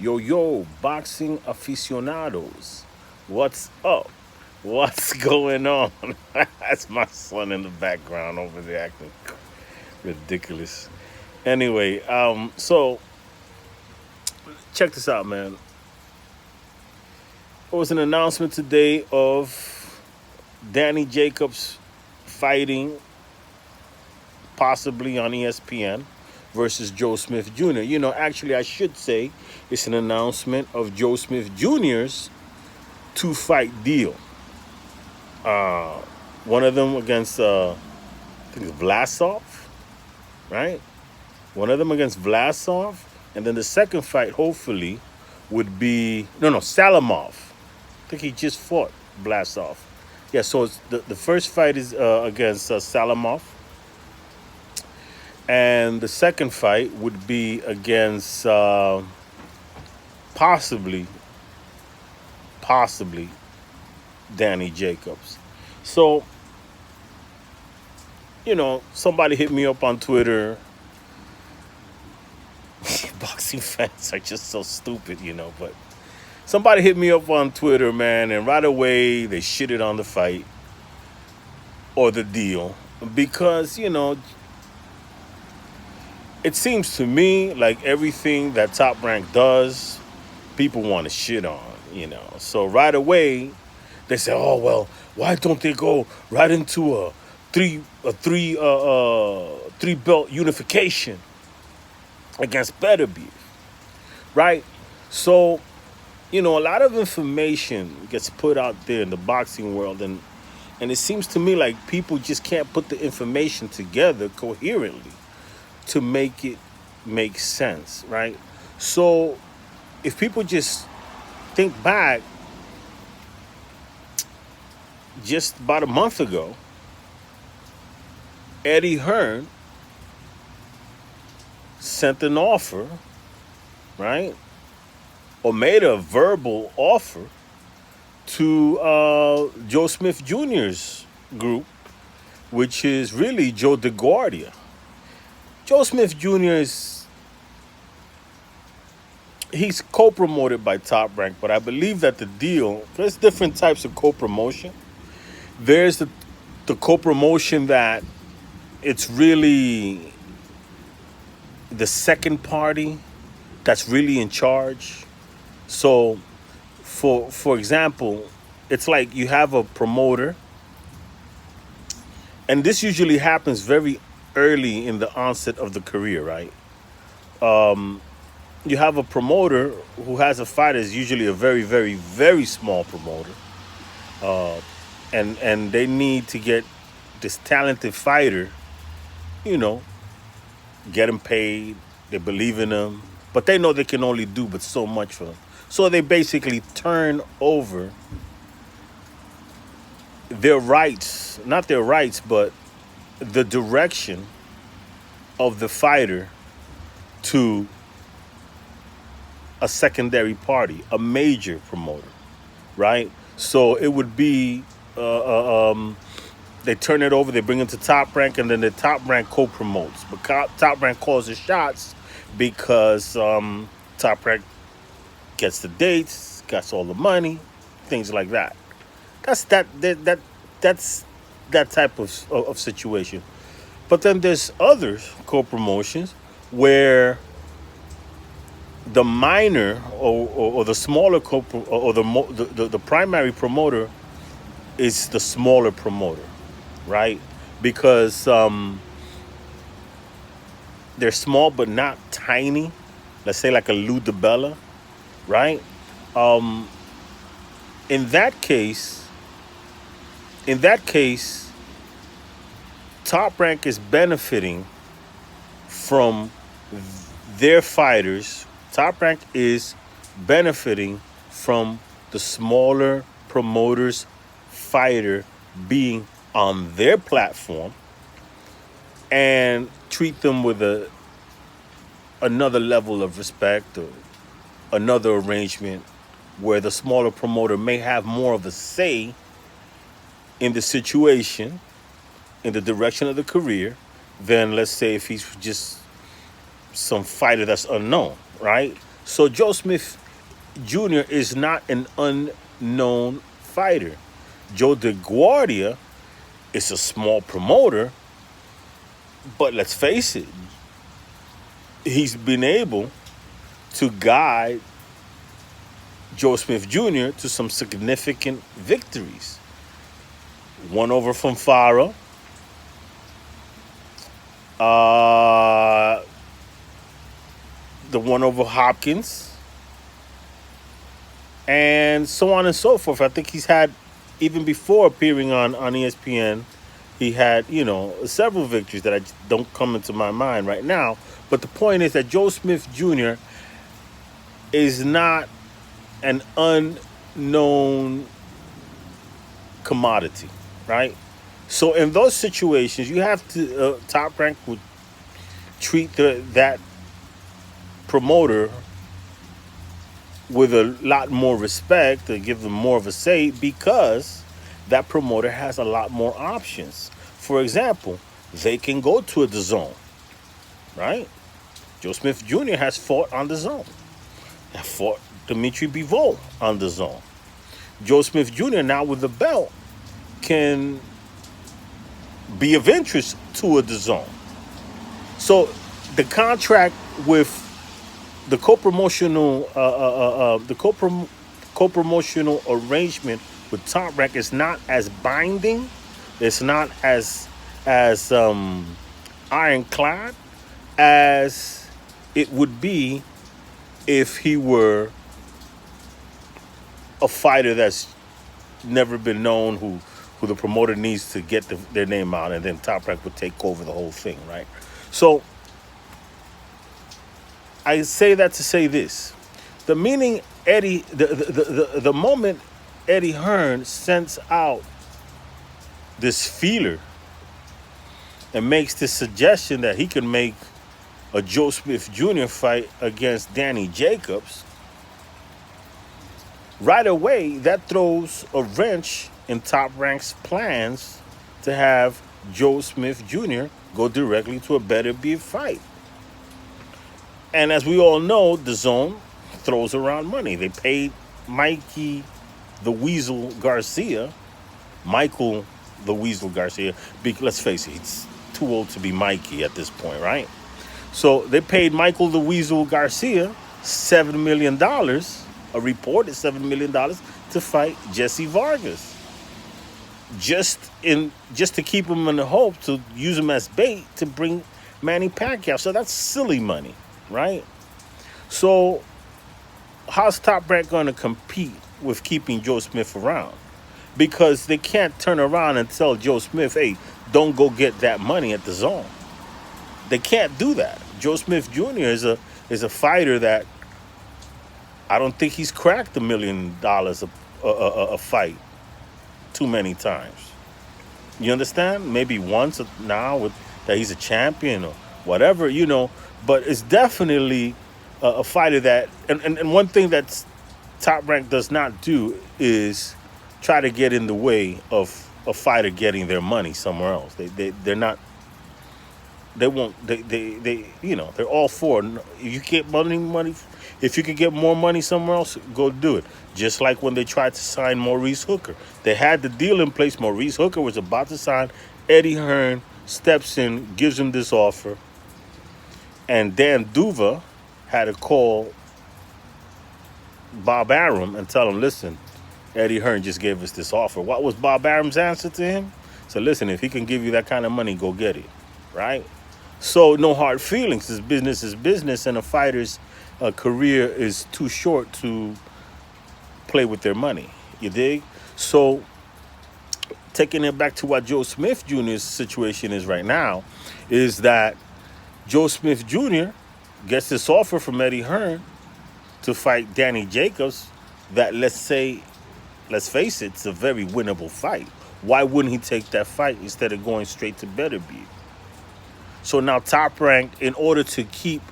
Yo, boxing aficionados. What's up? What's going on? That's my son in the background over there acting ridiculous. Anyway, so check this out, man. There was an announcement today of Danny Jacobs fighting possibly on ESPN versus Joe Smith Jr. Actually, I should say it's an announcement of Joe Smith Jr.'s two-fight deal. One of them against, I think it's Vlasov, right? One of them against Vlasov, and then the second fight, hopefully, would be Salamov. I think he just fought Vlasov. Yeah, so the first fight is against Salamov. And the second fight would be against possibly Danny Jacobs. So, somebody hit me up on Twitter. Boxing fans are just so stupid, but somebody hit me up on Twitter, man, and right away they shitted on the fight or the deal because, it seems to me like everything that Top Rank does, people want to shit on, So right away, they say, "Oh well, why don't they go right into a three belt unification against Beterbiev?" Right? So, a lot of information gets put out there in the boxing world, and it seems to me like people just can't put the information together coherently to make it make sense, right? So if people just think back, just about a month ago, Eddie Hearn sent an offer, right? Or made a verbal offer to Joe Smith Jr.'s group, which is really Joe DeGuardia. Joe Smith Jr. He's co-promoted by Top Rank, but I believe that the deal, there's different types of co-promotion. There's the co-promotion that it's really the second party that's really in charge. So, for example, it's like you have a promoter, and this usually happens very early in the onset of the career, right? You have a promoter who has a fighter, is usually a very, very, very small promoter, and they need to get this talented fighter, get him paid. They believe in him, but they know they can only do but so much for them. So they basically turn over their rights, not their rights, but the direction of the fighter to a secondary party, a major promoter, right? So it would be, they turn it over, they bring it to Top Rank, and then the Top Rank co-promotes. But Top Rank calls the shots because Top Rank gets the dates, gets all the money, things like that. That's that type of situation. But then there's other co-promotions where the minor or the smaller or the primary promoter is the smaller promoter, right? Because they're small but not tiny. Let's say like a Lou DiBella, right? In that case, Top Rank is benefiting from their fighters. Top Rank is benefiting from the smaller promoters' fighter being on their platform and treat them with another level of respect or another arrangement where the smaller promoter may have more of a say in the situation, in the direction of the career, than, let's say, if he's just some fighter that's unknown, right? So Joe Smith Jr. is not an unknown fighter. Joe DeGuardia is a small promoter, but let's face it, he's been able to guide Joe Smith Jr. to some significant victories. One over from Farah, the one over Hopkins, and so on and so forth. I think he's had, even before appearing on ESPN, he had, several victories that I don't come into my mind right now. But the point is that Joe Smith Jr. is not an unknown commodity, right? So in those situations, you have to, Top Rank would treat that promoter with a lot more respect, to give them more of a say, because that promoter has a lot more options. For example, they can go to the zone, right? Joe Smith Jr. has fought on the zone. He fought Dimitri Bivol on the zone. Joe Smith Jr. now with the belt can be of interest to the zone. So the contract with the co-promotional co-promotional arrangement with Top Rank is not as binding. It's not as ironclad as it would be if he were a fighter that's never been known, who the promoter needs to get their name out, and then Top Rank would take over the whole thing, right? So I say that to say this: the moment Eddie Hearn sends out this feeler and makes this suggestion that he can make a Joe Smith Jr. fight against Danny Jacobs, right away that throws a wrench in Top Rank's plans to have Joe Smith Jr. go directly to a Beterbiev fight. And as we all know, the zone throws around money. They paid Michael the Weasel Garcia, because let's face it, he's too old to be Mikey at this point, right? So they paid Michael the Weasel Garcia $7 million, a reported $7 million, to fight Jesse Vargas. Just to keep him in the hope to use him as bait to bring Manny Pacquiao. So that's silly money, right? So how's Top Rank going to compete with keeping Joe Smith around? Because they can't turn around and tell Joe Smith, hey, don't go get that money at the zone. They can't do that. Joe Smith Jr. is a fighter that I don't think he's cracked $1 million a fight too many times. You understand? Maybe once now that he's a champion or whatever, but it's definitely a fighter that, and one thing that Top Rank does not do is try to get in the way of a fighter getting their money somewhere else. They're not. They won't. They're all for. If you get money, if you can get more money somewhere else, go do it. Just like when they tried to sign Maurice Hooker, they had the deal in place. Maurice Hooker was about to sign. Eddie Hearn steps in, gives him this offer, and Dan Duva had to call Bob Arum and tell him, listen, Eddie Hearn just gave us this offer. What was Bob Arum's answer to him? So listen, if he can give you that kind of money, go get it, right? So no hard feelings. This business is business, and a fighter's career is too short to play with their money. You dig? So taking it back to what Joe Smith Jr.'s situation is right now, is that Joe Smith Jr. gets this offer from Eddie Hearn to fight Danny Jacobs that, let's face it, it's a very winnable fight. Why wouldn't he take that fight instead of going straight to Beterbiev? So now Top Rank, in order to keep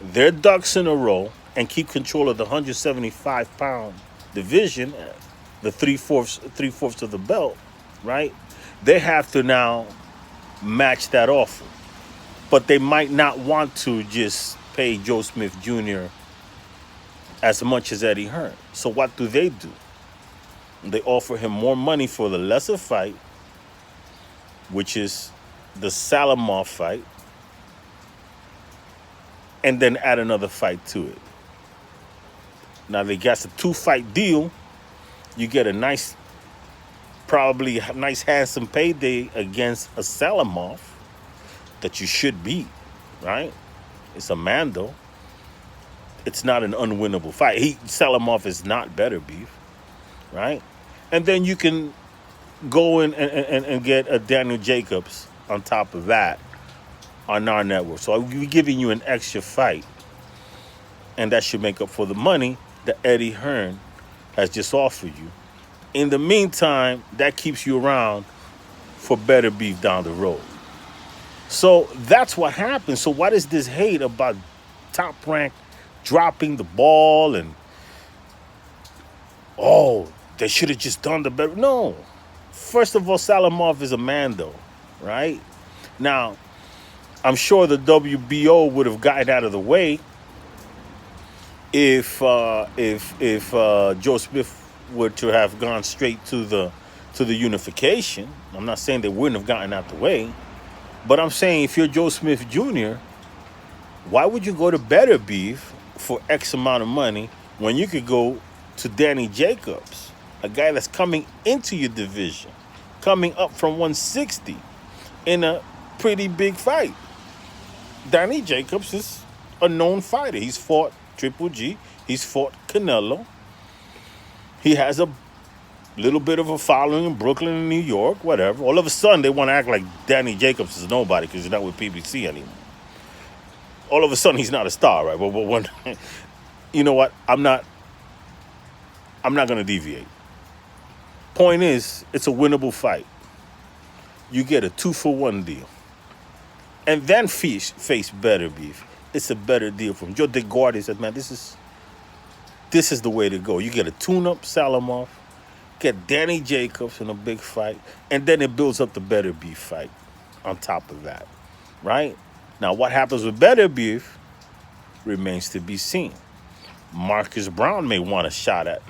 their ducks in a row and keep control of the 175-pound division, the three-fourths of the belt, right? They have to now match that offer. But they might not want to just pay Joe Smith Jr. as much as Eddie Hearn. So what do? They offer him more money for the lesser fight, which is the Salamov fight, and then add another fight to it. Now they got a 2-fight deal. You get a nice, probably a nice handsome payday against a Salamov that you should beat, right? It's a Mando. It's not an unwinnable fight. Salamov is not Beterbiev, right? And then you can go in and get a Daniel Jacobs on top of that on our network. So we're giving you an extra fight, and that should make up for the money that Eddie Hearn has just offered you. In the meantime, that keeps you around for Beterbiev down the road. So that's what happens. So what is this hate about Top Rank dropping the ball and, oh, they should have just done the better? No. First of all, Salamov is a Mando, right? Now, I'm sure the WBO would have gotten out of the way if Joe Smith were to have gone straight to the unification. I'm not saying they wouldn't have gotten out the way, but I'm saying if you're Joe Smith Jr., why would you go to Beterbiev for X amount of money when you could go to Danny Jacobs, a guy that's coming into your division, coming up from 160 in a pretty big fight? Danny Jacobs is a known fighter. He's fought Triple G. He's fought Canelo. He has a little bit of a following in Brooklyn and New York, whatever. All of a sudden, they want to act like Danny Jacobs is nobody because he's not with PBC anymore. All of a sudden, he's not a star, right? But when, you know what? I'm not going to deviate. Point is, it's a winnable fight. You get a 2-for-1 deal. And then face Beterbiev. It's a better deal from Joe DeGuardi said, man, this is the way to go. You get a tune-up Salamov, get Danny Jacobs in a big fight, and then it builds up the Beterbiev fight on top of that, right? Now, what happens with Beterbiev remains to be seen. Marcus Brown may want a shot at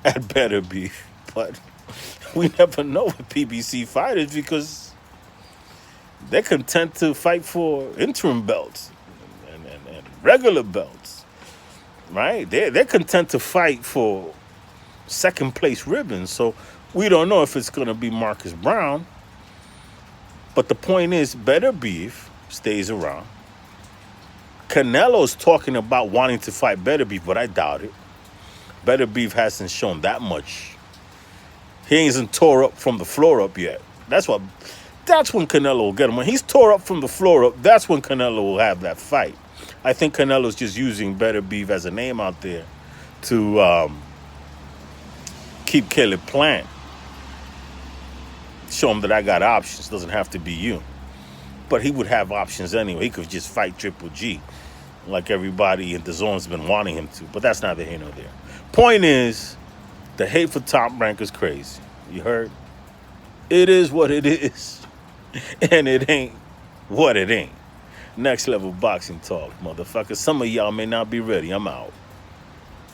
Beterbiev, but we never know with PBC fighters because they're content to fight for interim belts and regular belts, right? They're content to fight for second place ribbons. So we don't know if it's going to be Marcus Brown. But the point is, Beterbiev stays around. Canelo's talking about wanting to fight Beterbiev, but I doubt it. Beterbiev hasn't shown that much. He ain't tore up from the floor up yet. That's when Canelo will get him. When he's tore up from the floor up, that's when Canelo will have that fight. I think Canelo's just using Beterbiev as a name out there to keep Caleb Plant. Show him that I got options. Doesn't have to be you. But he would have options anyway. He could just fight Triple G like everybody in the zone's been wanting him to. But that's neither here nor there. Point is, the hate for Top Rank is crazy. You heard? It is what it is. And it ain't what it ain't. Next level boxing talk, motherfuckers. Some of y'all may not be ready. I'm out.